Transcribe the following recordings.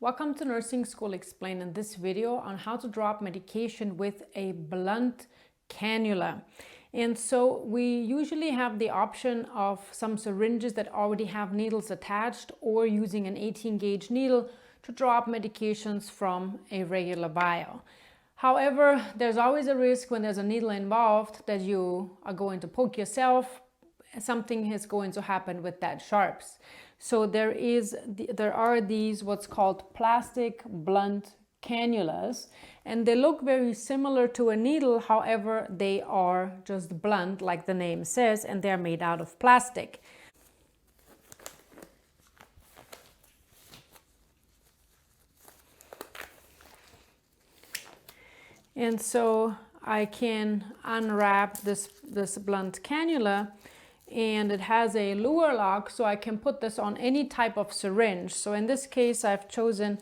Welcome to Nursing School Explained. In this video on how to drop medication with a blunt cannula. And so we usually have the option of some syringes that already have needles attached, or using an 18 gauge needle to drop medications from a regular vial. However, there's always a risk when there's a needle involved that you are going to poke yourself. Something is going to happen with that sharps. So there are these what's called plastic blunt cannulas, and they look very similar to a needle. However, they are just blunt, like the name says, and they're made out of plastic. And so I can unwrap this blunt cannula, and it has a luer lock, so I can put this on any type of syringe. So in this case, I've chosen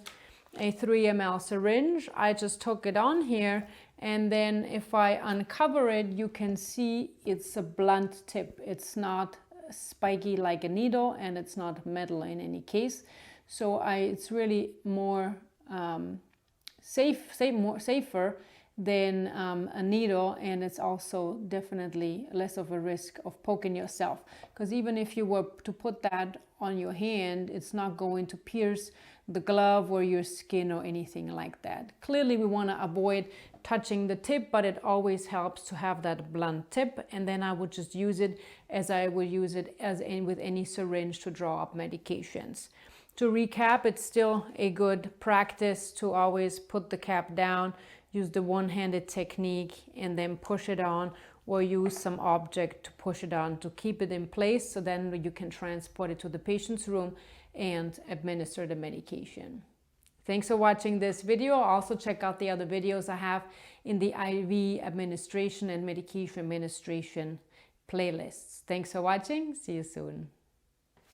a 3 ml syringe. I just took it on here, and then if I uncover it, you can see it's a blunt tip. It's not spiky like a needle, and it's not metal in any case. So it's really more safer than a needle, and it's also definitely less of a risk of poking yourself, because even if you were to put that on your hand, it's not going to pierce the glove or your skin or anything like that. Clearly we want to avoid touching the tip, but it always helps to have that blunt tip. And then I would just use it as I would use it with any syringe to draw up medications. To recap, it's still a good practice to always put the cap down, use the one-handed technique, and then push it on, or use some object to push it on to keep it in place, so then you can transport it to the patient's room and administer the medication. Thanks for watching this video. Also check out the other videos I have in the IV administration and medication administration playlists. Thanks for watching. See you soon.